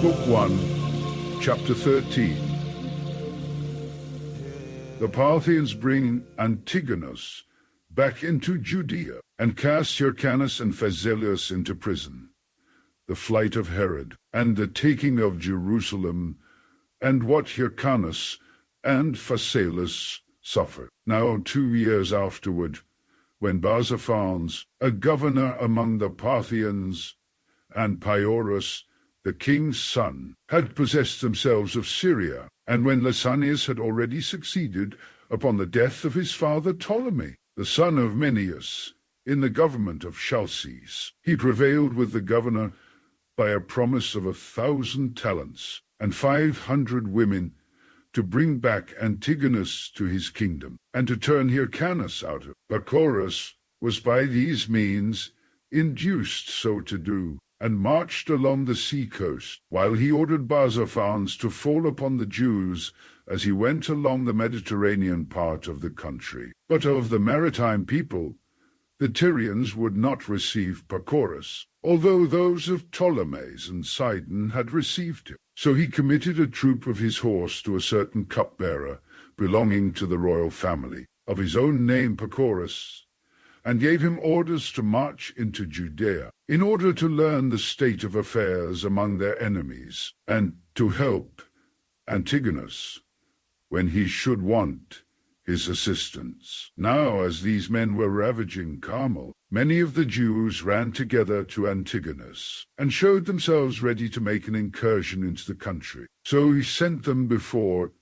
Book 1, Chapter 13. The Parthians bring Antigonus back into Judea and cast Hyrcanus and Phasaelus into prison. The flight of Herod and the taking of Jerusalem, and what Hyrcanus and Phasaelus suffered. Now 2 years afterward, when Barzapharnes, a governor among the Parthians, and Pyorus, the king's son, had possessed themselves of Syria, and when Lysanias had already succeeded upon the death of his father Ptolemy, the son of Menneus, in the government of Chalcis, he prevailed with the governor by a promise of 1,000 talents and 500 women to bring back Antigonus to his kingdom, and to turn Hyrcanus out of it. Pacorus was by these means induced so to do, and marched along the sea-coast, while he ordered Barzapharnes to fall upon the Jews as he went along the Mediterranean part of the country. But of the maritime people, the Tyrians would not receive Pacorus, although those of Ptolemais and Sidon had received him. So he committed a troop of his horse to a certain cupbearer belonging to the royal family, of his own name Pacorus, and gave him orders to march into Judea, in order to learn the state of affairs among their enemies, and to help Antigonus when he should want his assistance. Now, as these men were ravaging Carmel, many of the Jews ran together to Antigonus, and showed themselves ready to make an incursion into the country. So he sent them before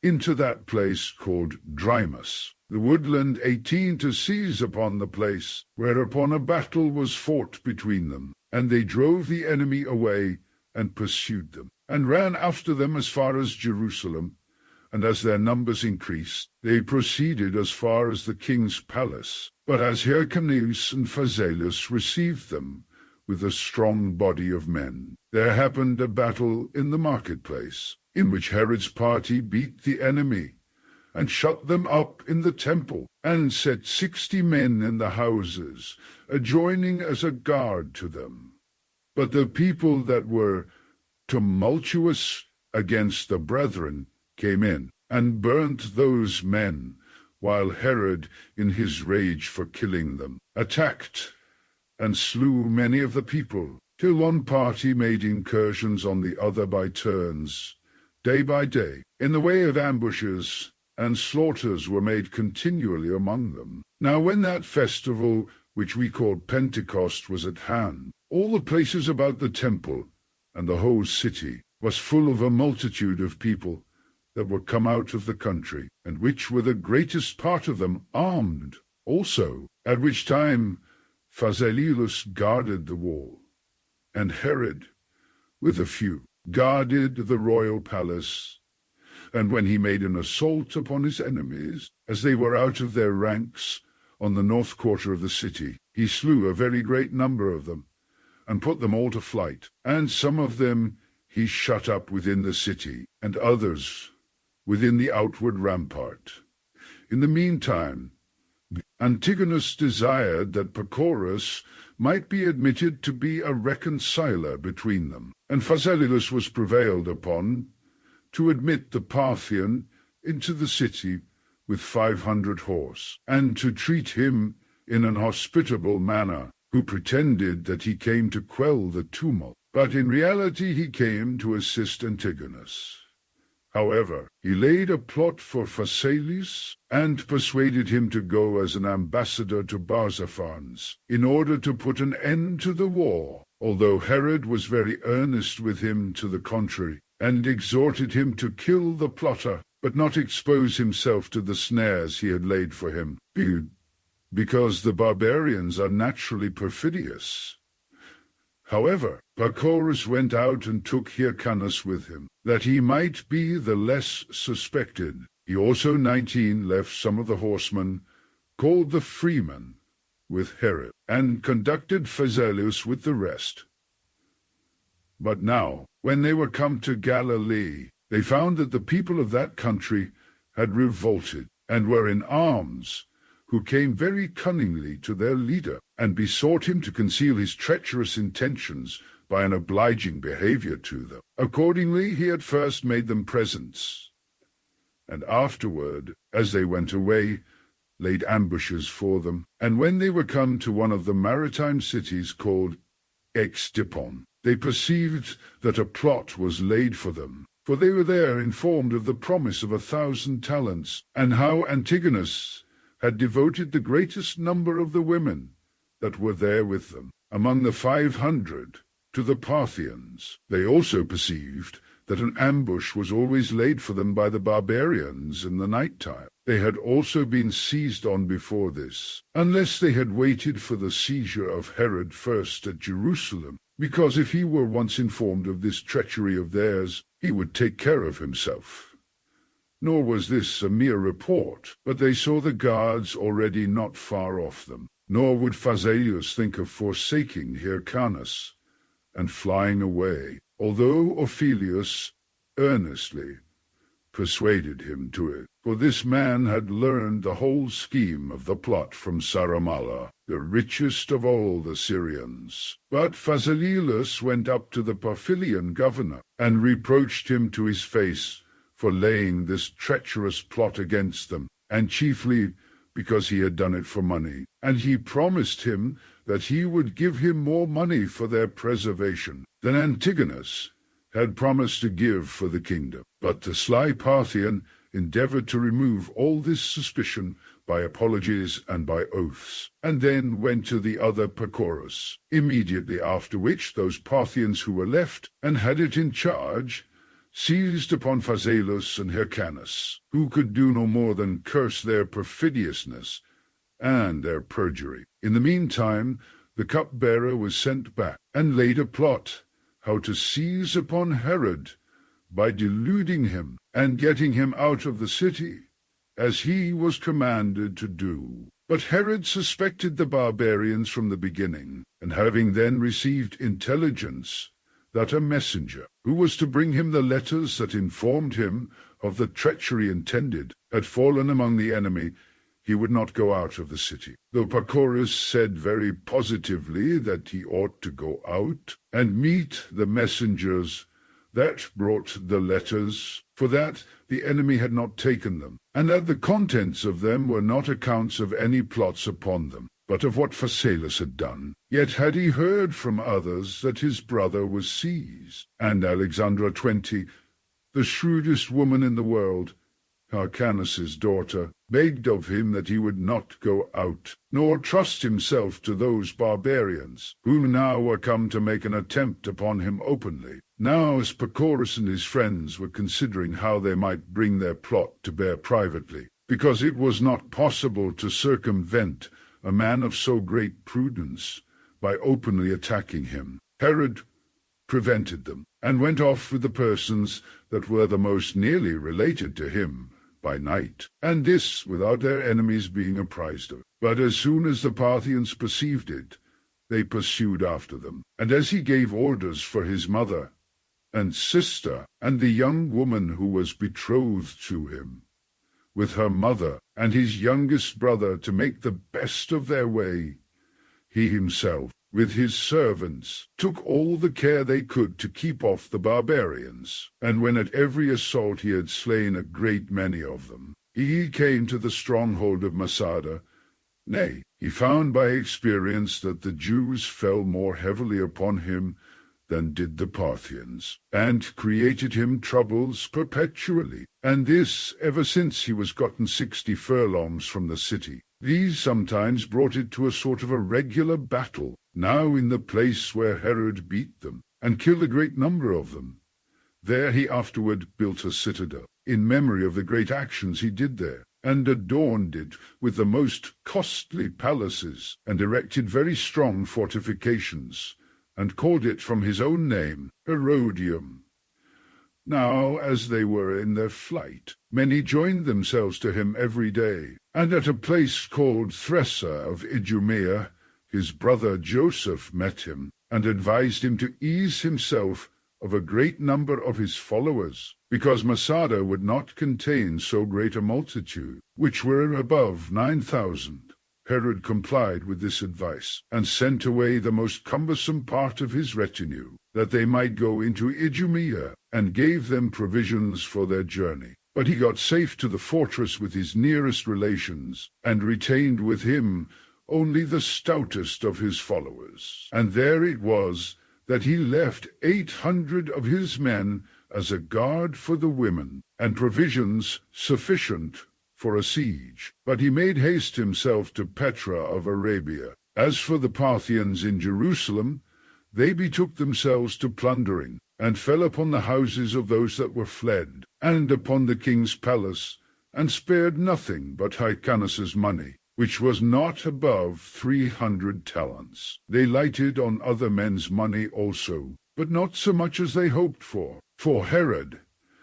into that place called Drymus, the woodland 18, to seize upon the place, whereupon a battle was fought between them. And they drove the enemy away, and pursued them, and ran after them as far as Jerusalem. And as their numbers increased, they proceeded as far as the king's palace. But as Hyrcanus and Phasaelus received them with a strong body of men, there happened a battle in the marketplace, in which Herod's party beat the enemy, and shut them up in the temple, and set 60 men in the houses, adjoining as a guard to them. But the people that were tumultuous against the brethren came in, and burnt those men, while Herod, in his rage for killing them, attacked and slew many of the people, till one party made incursions on the other by turns, day by day, in the way of ambushes, and slaughters were made continually among them. Now when that festival, which we called Pentecost, was at hand, all the places about the temple, and the whole city, was full of a multitude of people that were come out of the country, and which were the greatest part of them armed also, at which time Phasaelus guarded the wall, and Herod, with a few, guarded the royal palace. And when he made an assault upon his enemies, as they were out of their ranks on the north quarter of the city, he slew a very great number of them, and put them all to flight. And some of them he shut up within the city, and others within the outward rampart. In the meantime, Antigonus desired that Pacorus might be admitted to be a reconciler between them, and Phasaelus was prevailed upon to admit the Parthian into the city with 500 horse, and to treat him in an hospitable manner, who pretended that he came to quell the tumult, but in reality he came to assist Antigonus. However, he laid a plot for Phasaelus, and persuaded him to go as an ambassador to Barzapharnes, in order to put an end to the war, although Herod was very earnest with him to the contrary, and exhorted him to kill the plotter, but not expose himself to the snares he had laid for him, because the barbarians are naturally perfidious. However, Pacorus went out and took Hyrcanus with him, that he might be the less suspected. He also 19 left some of the horsemen, called the freemen, with Herod, and conducted Phasaelus with the rest. But now, when they were come to Galilee, they found that the people of that country had revolted, and were in arms, who came very cunningly to their leader, and besought him to conceal his treacherous intentions by an obliging behavior to them. Accordingly, he at first made them presents, and afterward, as they went away, laid ambushes for them. And when they were come to one of the maritime cities called XIII, they perceived that a plot was laid for them. For they were there informed of the promise of 1,000 talents, and how Antigonus had devoted the greatest number of the women that were there with them, among the 500, to the Parthians. They also perceived that an ambush was always laid for them by the barbarians in the night time. They had also been seized on before this, unless they had waited for the seizure of Herod first at Jerusalem, because if he were once informed of this treachery of theirs, he would take care of himself. Nor was this a mere report, but they saw the guards already not far off them. Nor would Phasaelus think of forsaking Hyrcanus and flying away, although Ophelius earnestly persuaded him to it. For this man had learned the whole scheme of the plot from Saramalla, the richest of all the Syrians. But Phasaelus went up to the Pamphylian governor, and reproached him to his face for laying this treacherous plot against them, and chiefly because he had done it for money. And he promised him that he would give him more money for their preservation than Antigonus had promised to give for the kingdom. But the sly Parthian endeavored to remove all this suspicion by apologies and by oaths, and then went to the other Pacorus. Immediately after which those Parthians who were left, and had it in charge, seized upon Phasaelus and Hyrcanus, who could do no more than curse their perfidiousness and their perjury. In the meantime, the cupbearer was sent back, and laid a plot how to seize upon Herod by deluding him and getting him out of the city, as he was commanded to do. But Herod suspected the barbarians from the beginning, and having then received intelligence that a messenger, who was to bring him the letters that informed him of the treachery intended, had fallen among the enemy, he would not go out of the city, though Pacorus said very positively that he ought to go out and meet the messengers that brought the letters, for that the enemy had not taken them, and that the contents of them were not accounts of any plots upon them, but of what Phasaelus had done. Yet had he heard from others that his brother was seized, and Alexandra 20, the shrewdest woman in the world, Hyrcanus's daughter, begged of him that he would not go out, nor trust himself to those barbarians, who now were come to make an attempt upon him openly. Now as Pacorus and his friends were considering how they might bring their plot to bear privately, because it was not possible to circumvent a man of so great prudence by openly attacking him, Herod prevented them, and went off with the persons that were the most nearly related to him by night, and this without their enemies being apprised of it. But as soon as the Parthians perceived it, they pursued after them. And as he gave orders for his mother and sister, and the young woman who was betrothed to him, with her mother and his youngest brother, to make the best of their way, he himself, with his servants, took all the care they could to keep off the barbarians. And when at every assault he had slain a great many of them, he came to the stronghold of Masada. Nay, he found by experience that the Jews fell more heavily upon him than did the Parthians, and created him troubles perpetually, and this ever since he was gotten 60 furlongs from the city. These sometimes brought it to a sort of a regular battle, now in the place where Herod beat them, and killed a great number of them. There he afterward built a citadel, in memory of the great actions he did there, and adorned it with the most costly palaces, and erected very strong fortifications, and called it from his own name Herodium. Now, as they were in their flight, many joined themselves to him every day, and at a place called Thressa of Idumea, his brother Joseph met him, and advised him to ease himself of a great number of his followers, because Masada would not contain so great a multitude, which were above 9,000. Herod complied with this advice, and sent away the most cumbersome part of his retinue, that they might go into Idumea, and gave them provisions for their journey. But he got safe to the fortress with his nearest relations, and retained with him only the stoutest of his followers. And there it was that he left 800 of his men as a guard for the women, and provisions sufficient for a siege. But he made haste himself to Petra of Arabia. As for the Parthians in Jerusalem, they betook themselves to plundering, and fell upon the houses of those that were fled, and upon the king's palace, and spared nothing but Hyrcanus's money, which was not above 300 talents. They lighted on other men's money also, but not so much as they hoped for. For Herod,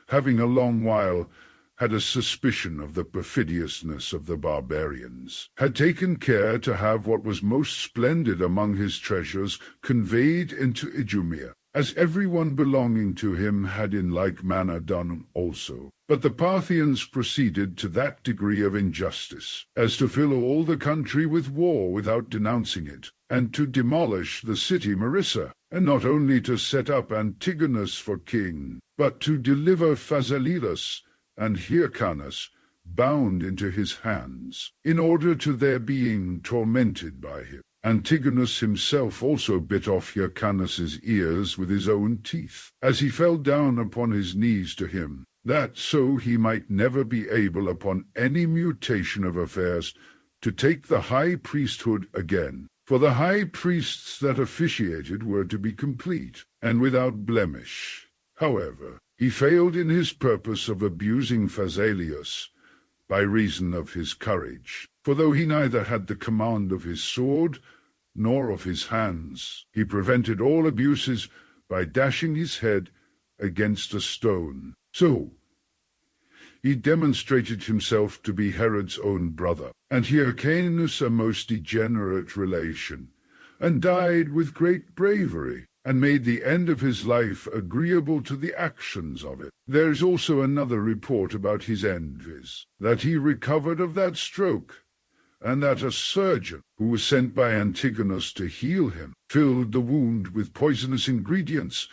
having a long while had a suspicion of the perfidiousness of the barbarians, had taken care to have what was most splendid among his treasures conveyed into Idumea, as every one belonging to him had in like manner done also. But the Parthians proceeded to that degree of injustice, as to fill all the country with war without denouncing it, and to demolish the city Marissa, and not only to set up Antigonus for king, but to deliver Phasaelus and Hyrcanus bound into his hands, in order to their being tormented by him. Antigonus himself also bit off Hyrcanus's ears with his own teeth, as he fell down upon his knees to him, that so he might never be able upon any mutation of affairs to take the high priesthood again. For the high priests that officiated were to be complete, and without blemish. However, he failed in his purpose of abusing Phasaelus, by reason of his courage. For though he neither had the command of his sword, nor of his hands, he prevented all abuses by dashing his head against a stone. So he demonstrated himself to be Herod's own brother, and Hyrcanus a most degenerate relation, and died with great bravery, and made the end of his life agreeable to the actions of it. There is also another report about his end, viz., that he recovered of that stroke, and that a surgeon, who was sent by Antigonus to heal him, filled the wound with poisonous ingredients,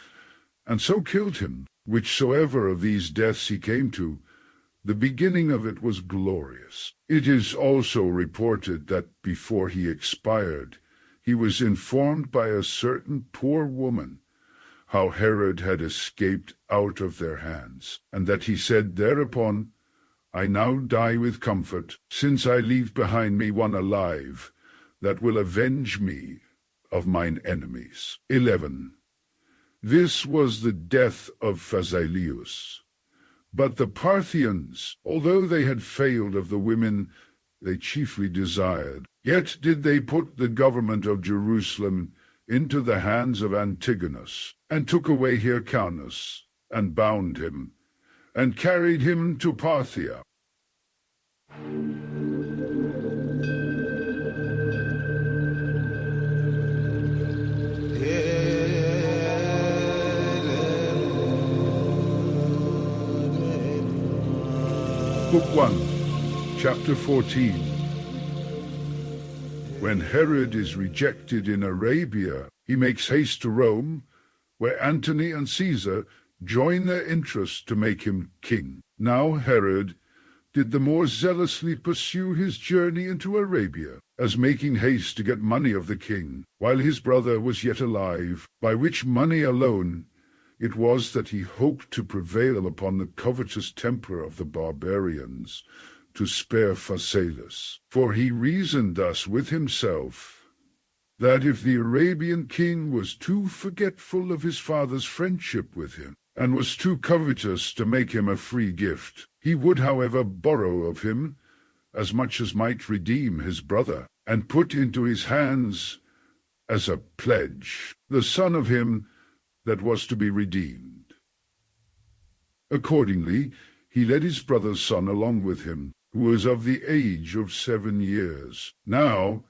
and so killed him. Whichsoever of these deaths he came to, the beginning of it was glorious. It is also reported that before he expired, he was informed by a certain poor woman how Herod had escaped out of their hands, and that he said thereupon, I now die with comfort, since I leave behind me one alive, that will avenge me of mine enemies. 11. This was the death of Phasaelus. But the Parthians, although they had failed of the women they chiefly desired, yet did they put the government of Jerusalem into the hands of Antigonus, and took away Hyrcanus, and bound him, and carried him to Parthia. Book 1, Chapter 14. When Herod is rejected in Arabia, he makes haste to Rome, where Antony and Caesar join their interest to make him king. Now Herod did the more zealously pursue his journey into Arabia, as making haste to get money of the king, while his brother was yet alive, by which money alone it was that he hoped to prevail upon the covetous temper of the barbarians, to spare Phasaelus. For he reasoned thus with himself, that if the Arabian king was too forgetful of his father's friendship with him, and was too covetous to make him a free gift, he would, however, borrow of him as much as might redeem his brother, and put into his hands as a pledge the son of him that was to be redeemed. Accordingly, he led his brother's son along with him, who was of the age of 7 years. Now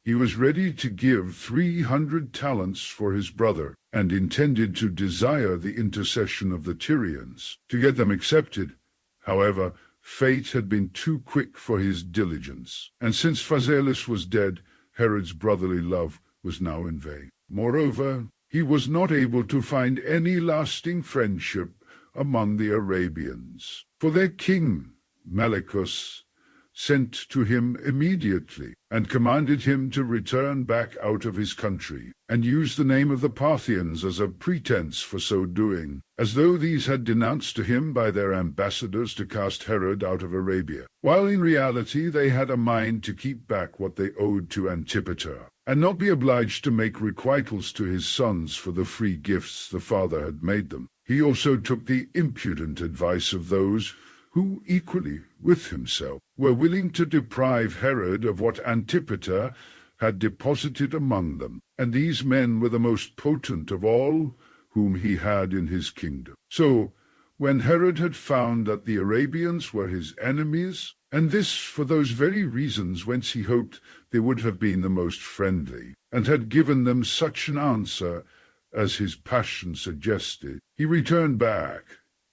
he was ready to give 300 talents for his brother, and intended to desire the intercession of the Tyrians, to get them accepted. However, fate had been too quick for his diligence, and since Phasaelus was dead, Herod's brotherly love was now in vain. Moreover, he was not able to find any lasting friendship among the Arabians. For their king, Malichus, sent to him immediately, and commanded him to return back out of his country, and use the name of the Parthians as a pretense for so doing, as though these had denounced to him by their ambassadors to cast Herod out of Arabia, while in reality they had a mind to keep back what they owed to Antipater, and not be obliged to make requitals to his sons for the free gifts the father had made them. He also took the impudent advice of those who, equally with himself, were willing to deprive Herod of what Antipater had deposited among them, and these men were the most potent of all whom he had in his kingdom. So, when Herod had found that the Arabians were his enemies, and this for those very reasons whence he hoped they would have been the most friendly, and had given them such an answer as his passion suggested, he returned back,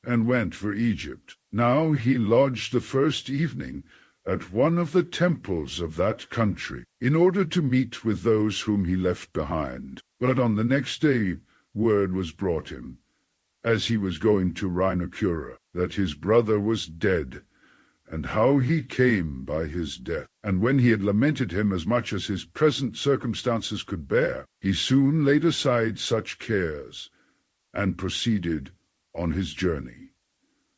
and went for Egypt. Now he lodged the first evening at one of the temples of that country, in order to meet with those whom he left behind. But on the next day word was brought him, as he was going to Rhinocura, that his brother was dead, and how he came by his death. And when he had lamented him as much as his present circumstances could bear, he soon laid aside such cares, and proceeded on his journey.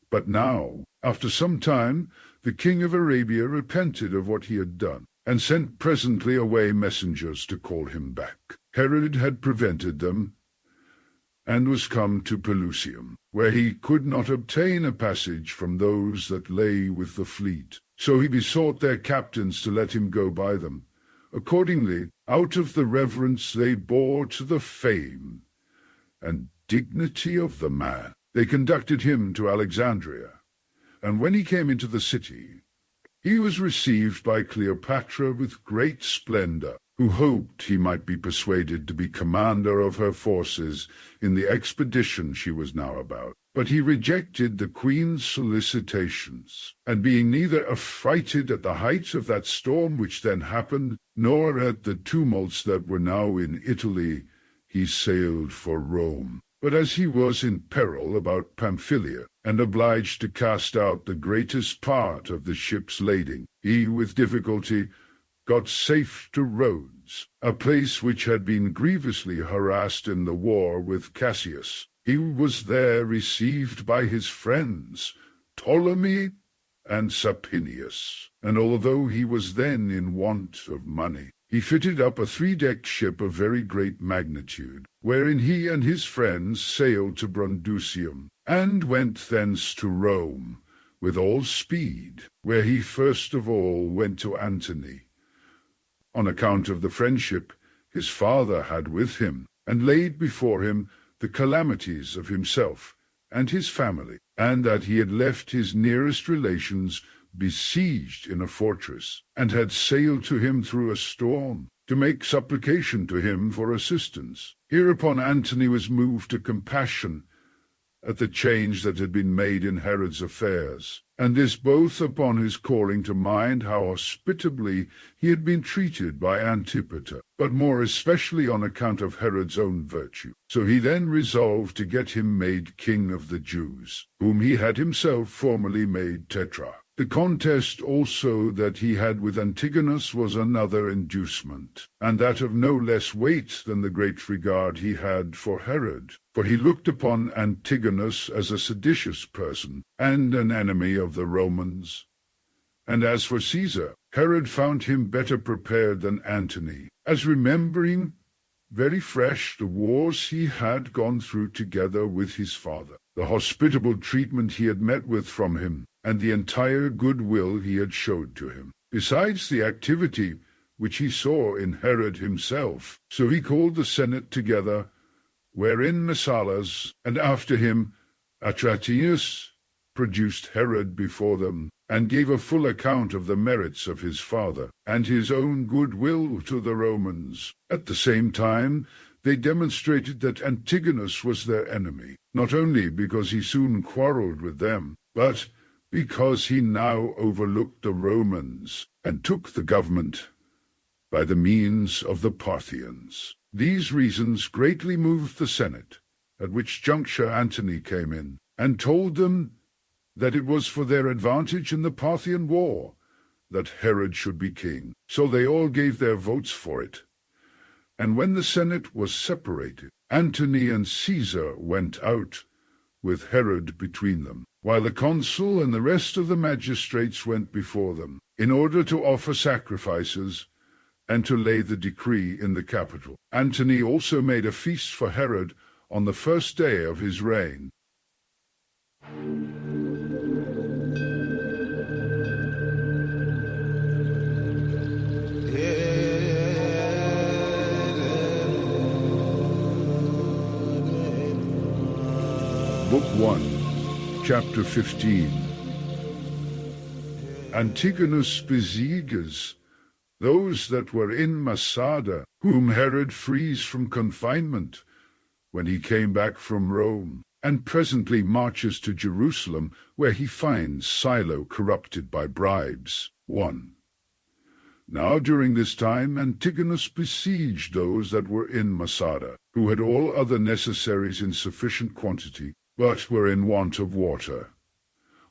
But now, after some time, the king of Arabia repented of what he had done, and sent presently away messengers to call him back. Herod had prevented them, and was come to Pelusium, where he could not obtain a passage from those that lay with the fleet. So he besought their captains to let him go by them. Accordingly, out of the reverence they bore to the fame and dignity of the man, they conducted him to Alexandria. And when he came into the city, he was received by Cleopatra with great splendor, who hoped he might be persuaded to be commander of her forces in the expedition she was now about. But he rejected the queen's solicitations, and being neither affrighted at the height of that storm which then happened, nor at the tumults that were now in Italy, he sailed for Rome. But as he was in peril about Pamphylia, and obliged to cast out the greatest part of the ship's lading, he with difficulty got safe to Rhodes, a place which had been grievously harassed in the war with Cassius. He was there received by his friends, Ptolemy and Sapinius, and although he was then in want of money, he fitted up a 3-decked ship of very great magnitude, wherein he and his friends sailed to Brundusium, and went thence to Rome with all speed, where he first of all went to Antony, on account of the friendship his father had with him, and laid before him the calamities of himself and his family, and that he had left his nearest relations besieged in a fortress, and had sailed to him through a storm, to make supplication to him for assistance. Hereupon Antony was moved to compassion at the change that had been made in Herod's affairs, and this both upon his calling to mind how hospitably he had been treated by Antipater, but more especially on account of Herod's own virtue. So he then resolved to get him made king of the Jews, whom he had himself formerly made tetrarch. The contest also that he had with Antigonus was another inducement, and that of no less weight than the great regard he had for Herod, for he looked upon Antigonus as a seditious person, and an enemy of the Romans. And as for Caesar, Herod found him better prepared than Antony, as remembering very fresh the wars he had gone through together with his father, the hospitable treatment he had met with from him, and the entire goodwill he had showed to him, besides the activity which he saw in Herod himself. So he called the Senate together, wherein Messalas, and after him Atratius, produced Herod before them, and gave a full account of the merits of his father, and his own goodwill to the Romans. At the same time they demonstrated that Antigonus was their enemy, not only because he soon quarrelled with them, but because he now overlooked the Romans, and took the government by the means of the Parthians. These reasons greatly moved the Senate, at which juncture Antony came in, and told them that it was for their advantage in the Parthian war that Herod should be king. So they all gave their votes for it. And when the Senate was separated, Antony and Caesar went out, with Herod between them, while the consul and the rest of the magistrates went before them, in order to offer sacrifices and to lay the decree in the Capitol. Antony also made a feast for Herod on the first day of his reign. Book 1, Chapter 15. Antigonus besieges those that were in Masada, whom Herod frees from confinement when he came back from Rome, and presently marches to Jerusalem, where he finds Silo corrupted by bribes. 1. Now during this time Antigonus besieged those that were in Masada, who had all other necessaries in sufficient quantity, but were in want of water.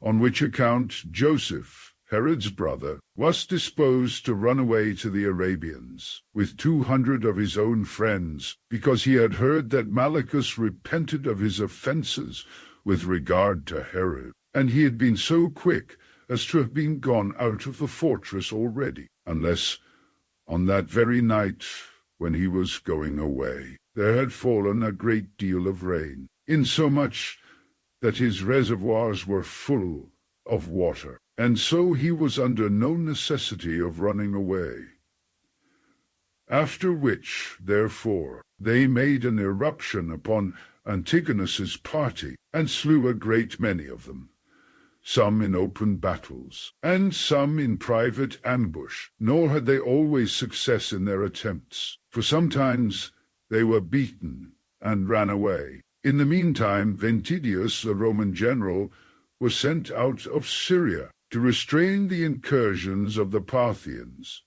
On which account Joseph, Herod's brother, was disposed to run away to the Arabians, with 200 of his own friends, because he had heard that Malichus repented of his offences with regard to Herod, and he had been so quick as to have been gone out of the fortress already, unless on that very night when he was going away there had fallen a great deal of rain, insomuch that his reservoirs were full of water, and so he was under no necessity of running away. After which, therefore, they made an irruption upon Antigonus's party, and slew a great many of them, some in open battles, and some in private ambush, nor had they always success in their attempts, for sometimes they were beaten and ran away. In the meantime, Ventidius, the Roman general, was sent out of Syria to restrain the incursions of the Parthians.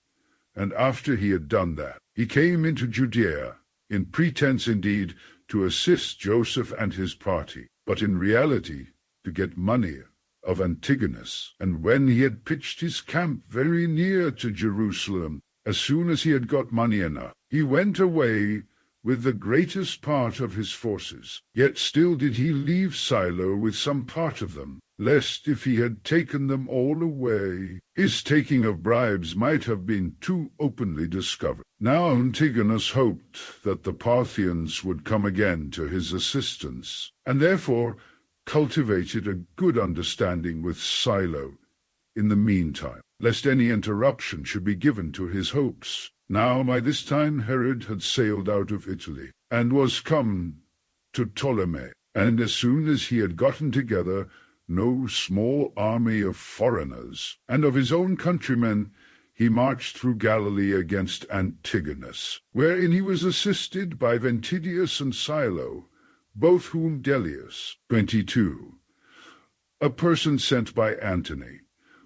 And after he had done that, he came into Judea, in pretense indeed to assist Joseph and his party, but in reality to get money of Antigonus. And when he had pitched his camp very near to Jerusalem, as soon as he had got money enough, he went away with the greatest part of his forces. Yet still did he leave Silo with some part of them, lest if he had taken them all away, his taking of bribes might have been too openly discovered. Now Antigonus hoped that the Parthians would come again to his assistance, and therefore cultivated a good understanding with Silo in the meantime, lest any interruption should be given to his hopes. Now by this time Herod had sailed out of Italy, and was come to Ptolemy, and as soon as he had gotten together no small army of foreigners, and of his own countrymen, he marched through Galilee against Antigonus, wherein he was assisted by Ventidius and Silo, both whom Dellius, 22, a person sent by Antony,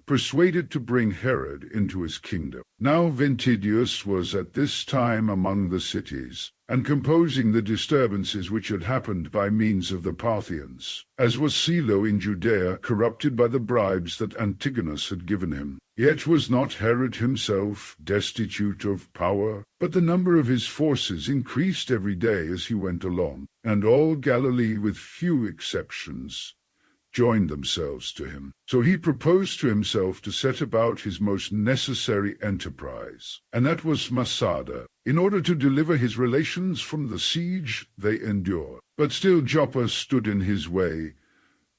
persuaded to bring Herod into his kingdom. Now Ventidius was at this time among the cities, and composing the disturbances which had happened by means of the Parthians, as was Silo in Judea, corrupted by the bribes that Antigonus had given him. Yet was not Herod himself destitute of power, but the number of his forces increased every day as he went along, and all Galilee, with few exceptions, joined themselves to him. So he proposed to himself to set about his most necessary enterprise, and that was Masada, in order to deliver his relations from the siege they endured. But still Joppa stood in his way,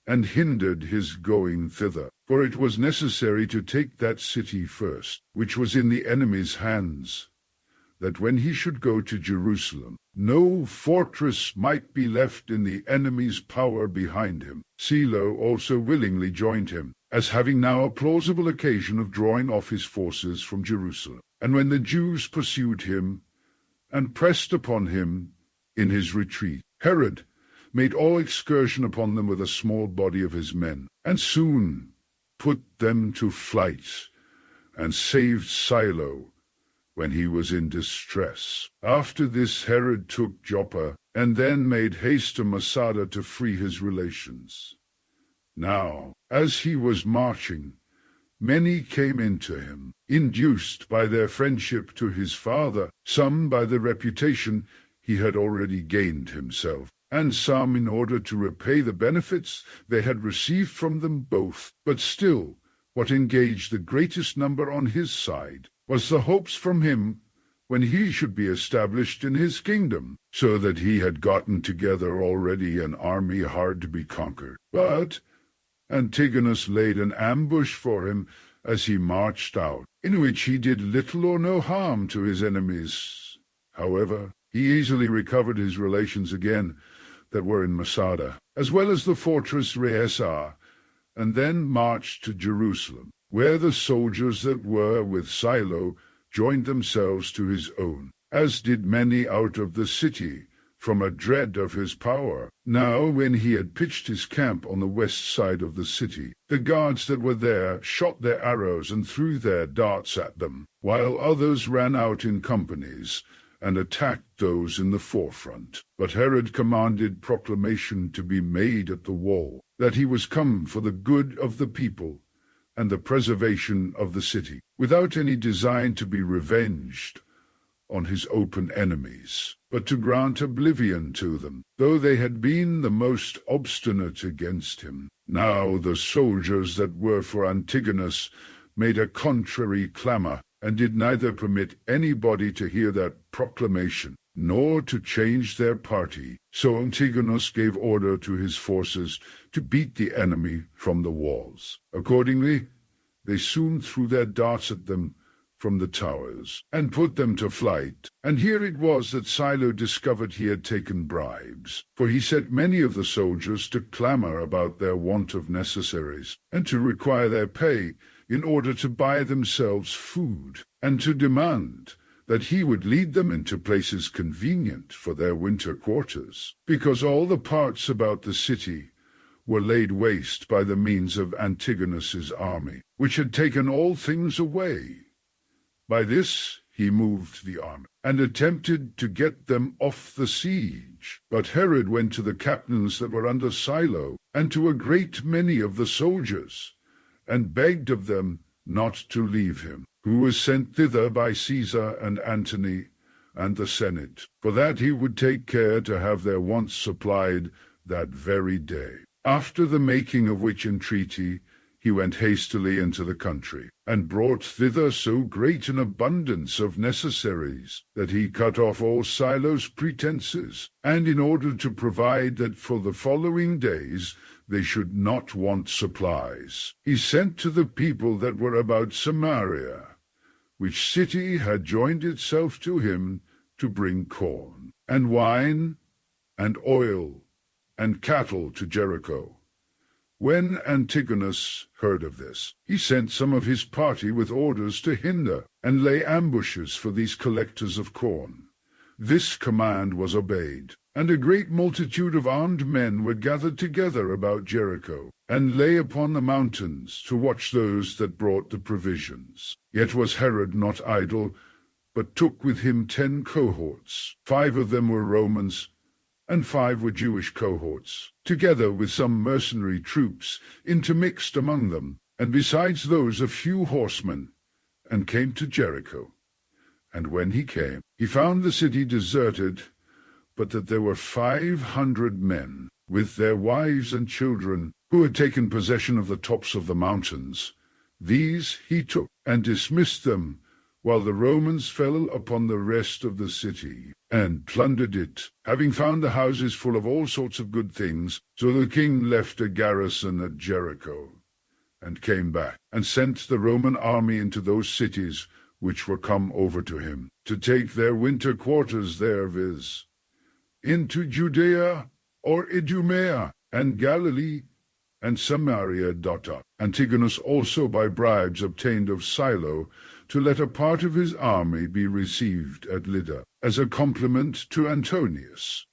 and hindered his going thither, for it was necessary to take that city first, which was in the enemy's hands, that when he should go to Jerusalem, no fortress might be left in the enemy's power behind him. Silo also willingly joined him, as having now a plausible occasion of drawing off his forces from Jerusalem. And when the Jews pursued him, and pressed upon him in his retreat, Herod made all excursion upon them with a small body of his men, and soon put them to flight, and saved Silo, when he was in distress. After this Herod took Joppa, and then made haste to Masada to free his relations. Now, as he was marching, many came into him, induced by their friendship to his father, some by the reputation he had already gained himself, and some in order to repay the benefits they had received from them both. But still, what engaged the greatest number on his side was the hopes from him when he should be established in his kingdom, so that he had gotten together already an army hard to be conquered. But Antigonus laid an ambush for him as he marched out, in which he did little or no harm to his enemies. However, he easily recovered his relations again that were in Masada, as well as the fortress Reesar, and then marched to Jerusalem, where the soldiers that were with Silo joined themselves to his own, as did many out of the city, from a dread of his power. Now when he had pitched his camp on the west side of the city, the guards that were there shot their arrows and threw their darts at them, while others ran out in companies and attacked those in the forefront. But Herod commanded proclamation to be made at the wall, that he was come for the good of the people and the preservation of the city, without any design to be revenged on his open enemies, but to grant oblivion to them, though they had been the most obstinate against him. Now the soldiers that were for Antigonus made a contrary clamour, and did neither permit anybody to hear that proclamation, nor to change their party. So Antigonus gave order to his forces to beat the enemy from the walls. Accordingly, they soon threw their darts at them from the towers, and put them to flight. And here it was that Silo discovered he had taken bribes, for he set many of the soldiers to clamour about their want of necessaries, and to require their pay in order to buy themselves food, and to demand that he would lead them into places convenient for their winter quarters, because all the parts about the city were laid waste by the means of Antigonus's army, which had taken all things away. By this he moved the army, and attempted to get them off the siege. But Herod went to the captains that were under Silo, and to a great many of the soldiers, and begged of them not to leave him, who was sent thither by Caesar and Antony and the Senate, for that he would take care to have their wants supplied that very day. After the making of which entreaty, he went hastily into the country, and brought thither so great an abundance of necessaries, that he cut off all Silo's pretences, and in order to provide that for the following days they should not want supplies, he sent to the people that were about Samaria, which city had joined itself to him, to bring corn, and wine, and oil, and cattle to Jericho. When Antigonus heard of this, he sent some of his party with orders to hinder and lay ambushes for these collectors of corn. This command was obeyed, and a great multitude of armed men were gathered together about Jericho, and lay upon the mountains to watch those that brought the provisions. Yet was Herod not idle, but took with him 10 cohorts. 5 of them were Romans, and 5 were Jewish cohorts, together with some mercenary troops intermixed among them, and besides those a few horsemen, and came to Jericho. And when he came, he found the city deserted, but that there were 500 men, with their wives and children, who had taken possession of the tops of the mountains. These he took, and dismissed them, while the Romans fell upon the rest of the city, and plundered it, having found the houses full of all sorts of good things. So the king left a garrison at Jericho, and came back, and sent the Roman army into those cities which were come over to him, to take their winter quarters there, viz., into Judea or Idumea, and Galilee, and Samaria. Antigonus also by bribes obtained of Silo to let a part of his army be received at Lydda, as a compliment to Antonius,